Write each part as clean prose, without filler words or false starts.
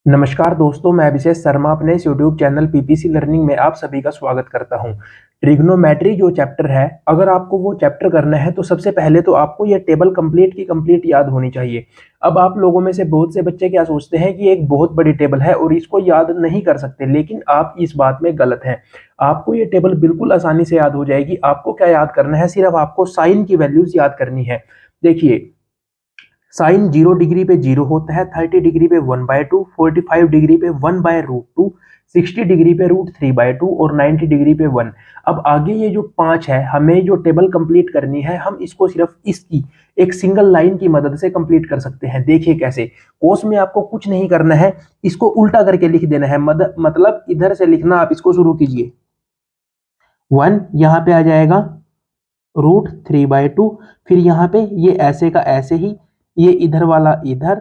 नमस्कार दोस्तों, मैं अभिषेक शर्मा अपने इस यूट्यूब चैनल पीपीसी लर्निंग में आप सभी का स्वागत करता हूं। ट्रिग्नोमेट्री जो चैप्टर है, अगर आपको वो चैप्टर करना है तो सबसे पहले तो आपको ये टेबल कंप्लीट की कंप्लीट याद होनी चाहिए। अब आप लोगों में से बहुत से बच्चे क्या सोचते हैं कि एक बहुत बड़ी टेबल है और इसको याद नहीं कर सकते, लेकिन आप इस बात में गलत हैं। आपको ये टेबल बिल्कुल आसानी से याद हो जाएगी। आपको क्या याद करना है, सिर्फ आपको साइन की वैल्यूज याद करनी है। देखिए, साइन 0 डिग्री पे 0 होता है, 30 डिग्री पे 1/2, 45 डिग्री पे 1/√2, 60 डिग्री पे √3/2 और 90 डिग्री पे 1। अब आगे ये जो 5 है, हमें जो टेबल कंप्लीट करनी है, हम इसको सिर्फ इसकी एक सिंगल लाइन की मदद से कंप्लीट कर सकते हैं। देखिए कैसे। कोस में आपको कुछ नहीं करना है, इसको उल्टा करके लिख देना है। मतलब इधर से लिखना, आप इसको शुरू कीजिए। 1 यहाँ पे आ जाएगा √3/2, फिर यहाँ पे ये ऐसे का ऐसे ही, ये इधर वाला इधर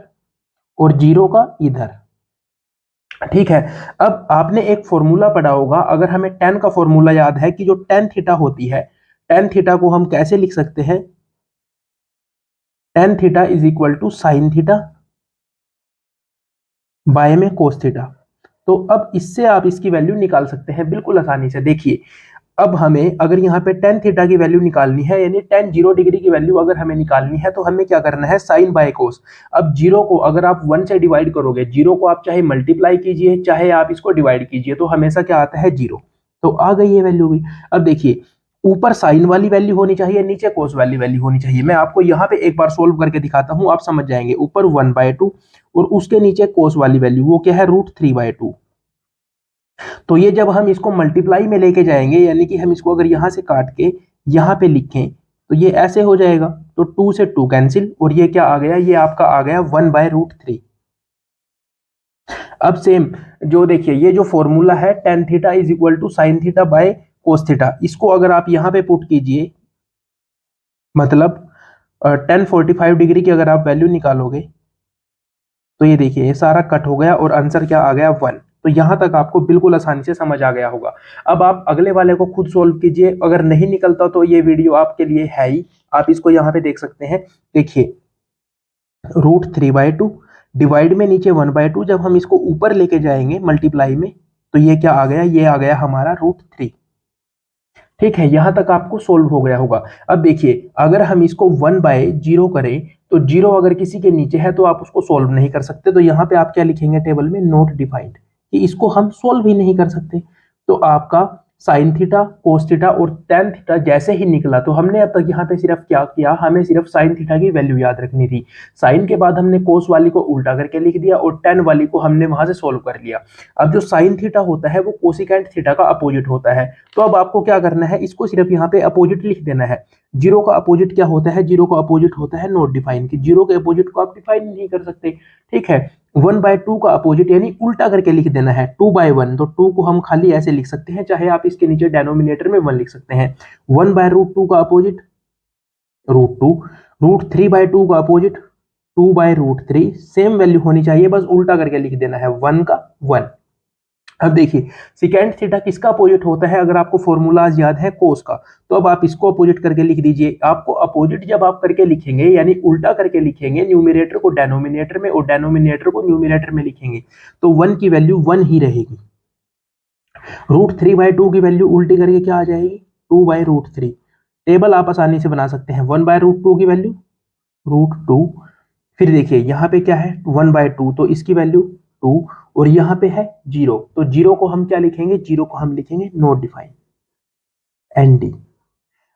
और 0 का इधर। ठीक है। अब आपने एक फॉर्मूला पढ़ा होगा, अगर हमें tan का फॉर्मूला याद है कि जो tan थीटा होती है, tan थीटा को हम कैसे लिख सकते हैं? tan theta is equal to sine theta by में कोस थीटा। तो अब इससे आप इसकी वैल्यू निकाल सकते हैं बिल्कुल आसानी से। देखिए, अब हमें अगर यहाँ पे tan थीटा की वैल्यू निकालनी है, यानी tan 0 डिग्री की वैल्यू अगर हमें निकालनी है, तो हमें क्या करना है? Sine by cos. अब 0 को अगर आप 1 से डिवाइड करोगे, 0 को आप चाहे मल्टीप्लाई कीजिए चाहे आप इसको डिवाइड कीजिए, तो हमेशा क्या आता है? 0। तो आ गई ये वैल्यू भी। अब देखिए, ऊपर साइन वाली वैल्यू होनी चाहिए, नीचे कोस वाली वैल्यू होनी चाहिए। मैं आपको यहाँ पे एक बार सोल्व करके दिखाता हूँ, आप समझ जाएंगे। ऊपर 1/2 और उसके नीचे कोस वाली वैल्यू, वो क्या है? √3/2। तो ये जब हम इसको मल्टीप्लाई में लेके जाएंगे, यानी कि हम इसको अगर यहां से काट के यहां पे लिखें, तो ये ऐसे हो जाएगा। तो 2 से 2 कैंसिल, और ये क्या आ गया? ये आपका आ गया 1/√3। अब सेम जो देखिए, ये जो फॉर्मूला है tan theta is equal to sine theta by cos theta, इसको अगर आप यहां पे पुट कीजिए, मतलब tan 45 डिग्री की अगर आप वैल्यू निकालोगे, तो ये देखिए, ये सारा कट हो गया और आंसर क्या आ गया? 1। तो यहां तक आपको बिल्कुल आसानी से समझ आ गया होगा। अब आप अगले वाले को खुद सोल्व कीजिए। अगर नहीं निकलता तो ये वीडियो आपके लिए है ही, आप इसको यहाँ पे देख सकते हैं। देखिए, √3/2 डिवाइड में नीचे 1/2, जब हम इसको ऊपर लेके जाएंगे मल्टीप्लाई में, तो ये क्या आ गया? ये आ गया हमारा √3। ठीक है, यहां तक आपको सोल्व हो गया होगा। अब देखिए, अगर हम इसको 1/0 करें, तो 0 अगर किसी के नीचे है तो आप उसको सोल्व नहीं कर सकते। तो यहाँ पे आप क्या लिखेंगे टेबल में? नॉट डिफाइंड, कि इसको हम सोल्व ही नहीं कर सकते। तो आपका साइन थीटा, कोस थीटा और tan थीटा जैसे ही निकला, तो हमने अब तक यहाँ पे सिर्फ क्या किया? हमें सिर्फ साइन थीटा की वैल्यू याद रखनी थी। साइन के बाद हमने कोस वाली को उल्टा करके लिख दिया और tan वाली को हमने वहां से सोल्व कर लिया। अब जो साइन थीटा होता है वो कोसिकेंट थीटा का अपोजिट होता है। तो अब आपको क्या करना है? इसको सिर्फ यहाँ पे अपोजिट लिख देना है। 0 का अपोजिट क्या होता है? 0 का अपोजिट होता है नॉट डिफाइन, कि 0 के अपोजिट को आप डिफाइन नहीं कर सकते। ठीक है। 1/2 का अपोजिट यानी उल्टा करके लिख देना है, 2/1। तो 2 को हम खाली ऐसे लिख सकते हैं, चाहे आप इसके नीचे डेनोमिनेटर में 1 लिख सकते हैं। 1/√2 का अपोजिट √2, √3/2 का अपोजिट 2/√3। सेम वैल्यू होनी चाहिए, बस उल्टा करके लिख देना है, 1 का 1। अब देखिए, सिकेंड थीटा किसका अपोजिट होता है? अगर आपको फॉर्मूलाज याद है कोस का, तो अब आप इसको अपोजिट करके लिख दीजिए। आपको अपोजिट जब आप करके लिखेंगे, यानी उल्टा करके लिखेंगे, न्यूमिनेटर को डेनोमिनेटर में और डेनोमिनेटर को न्यूमिनेटर में लिखेंगे, तो 1 की वैल्यू 1 ही रहेगी। √3/2 की वैल्यू उल्टी करके क्या आ जाएगी? 2/√3। टेबल आप आसानी से बना सकते हैं। 1/√2 की वैल्यू √2, फिर देखिए यहाँ पे क्या है? 1/2, तो इसकी वैल्यू 2, और यहाँ पे है 0, तो 0 को हम क्या लिखेंगे? 0 को हम लिखेंगे नॉट डिफाइन, ND।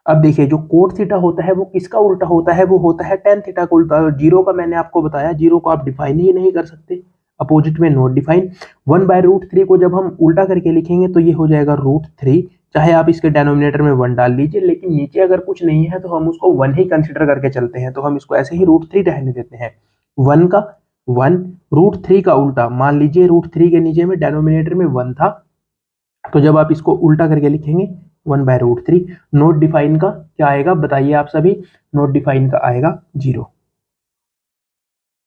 अब देखिए, जो कोट थीटा होता है वो किसका उल्टा होता है? वो होता है tan थीटा का उल्टा। 0 का मैंने आपको बताया, 0 को आप डिफाइन ही नहीं कर सकते, अपोजिट में नॉट डिफाइन। 1/√3 को जब हम उल्टा करके लिखेंगे, तो ये हो जाएगा √3। चाहे आप इसके डेनोमिनेटर में 1 डाल लीजिए, लेकिन नीचे अगर कुछ नहीं है तो हम उसको 1 ही कंसिडर करके चलते हैं, तो हम इसको ऐसे ही √3 रहने देते हैं। 1 का 1, √3 का उल्टा, मान लीजिए √3 के नीचे में डेनोमिनेटर में 1 था, तो जब आप इसको उल्टा करके लिखेंगे 1/√3। नोट डिफाइन का क्या आएगा बताइए आप सभी? नोट डिफाइन का आएगा 0।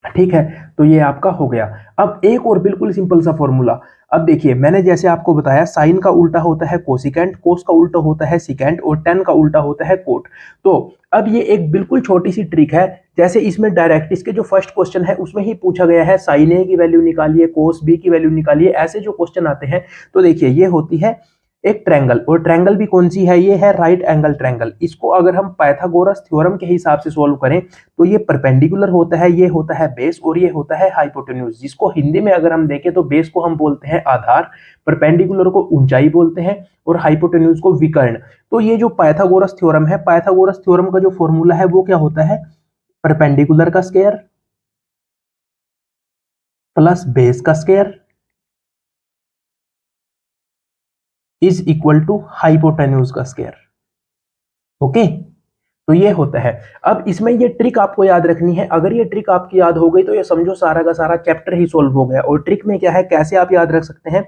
ठीक है, तो ये आपका हो गया। अब एक और बिल्कुल सिंपल सा फॉर्मूला। अब देखिए मैंने जैसे आपको बताया साइन का उल्टा होता है कोसिकेंट, कोस का उल्टा होता है सिकेंट और टेन का उल्टा होता है कोट। तो अब ये एक बिल्कुल छोटी सी ट्रिक है, जैसे इसमें डायरेक्ट इसके जो फर्स्ट क्वेश्चन है उसमें ही पूछा गया है साइन ए की वैल्यू निकालिए, कोस बी की वैल्यू निकालिए, ऐसे जो क्वेश्चन आते हैं। तो देखिए ये होती है एक ट्रायंगल, और ट्रायंगल भी कौन सी है, ये है राइट एंगल ट्रायंगल। इसको अगर हम पाइथागोरस थ्योरम के हिसाब से सोल्व करें तो ये परपेंडिकुलर होता है, ये होता है बेस और ये होता है हाइपोटेन्यूज, जिसको हिंदी में अगर हम देखें तो बेस को हम बोलते हैं आधार, परपेंडिकुलर को ऊंचाई बोलते हैं और हाइपोटेन्यूज को विकर्ण। तो ये जो पाइथागोरस थ्योरम है, पाइथागोरस थ्योरम का जो फॉर्मूला है वो क्या होता है, परपेंडिकुलर का स्क्वायर प्लस बेस का square is equal to hypotenuse का स्क्वायर। ओके, तो ये होता है। अब इसमें ये ट्रिक आपको याद रखनी है, अगर ये ट्रिक आपकी याद हो गई तो ये समझो सारा का सारा चैप्टर ही सॉल्व हो गया। और ट्रिक में क्या है, कैसे आप याद रख सकते हैं,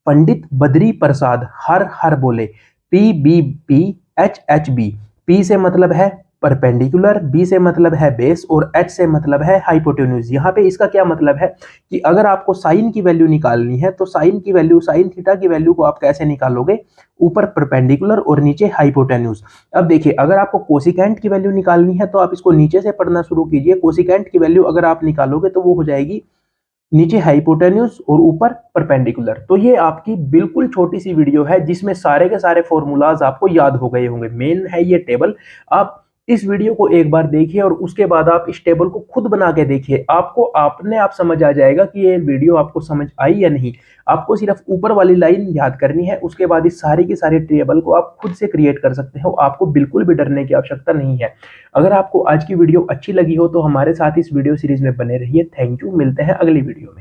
पंडित बद्री प्रसाद हर हर बोले, P B P H H B. P से मतलब है परपेंडिकुलर, बी से मतलब है बेस और एच से मतलब है हाइपोटेन्यूज। यहाँ पे इसका क्या मतलब है कि अगर आपको साइन की वैल्यू निकालनी है तो साइन की वैल्यू, साइन थीटा की वैल्यू को आप कैसे निकालोगे, ऊपर परपेंडिकुलर और नीचे हाइपोटेन्यूज। अब देखिए अगर आपको कोसिकेंट की वैल्यू निकालनी है तो आप इसको नीचे से पढ़ना शुरू कीजिए। कोसिकेंट की वैल्यू अगर आप निकालोगे तो वो हो जाएगी नीचे हाइपोटेन्यूज और ऊपर परपेंडिकुलर। तो ये आपकी बिल्कुल छोटी सी वीडियो है जिसमें सारे के सारे फॉर्मूलाज आपको याद हो गए होंगे। मेन है ये टेबल। आप इस वीडियो को एक बार देखिए और उसके बाद आप इस टेबल को खुद बना के देखिए, आपको अपने आप समझ आ जाएगा कि ये वीडियो आपको समझ आई या नहीं। आपको सिर्फ ऊपर वाली लाइन याद करनी है, उसके बाद इस सारी की सारी टेबल को आप खुद से क्रिएट कर सकते हो। आपको बिल्कुल भी डरने की आवश्यकता नहीं है। अगर आपको आज की वीडियो अच्छी लगी हो तो हमारे साथ इस वीडियो सीरीज में बने रहिए। थैंक यू, मिलते हैं अगली वीडियो में।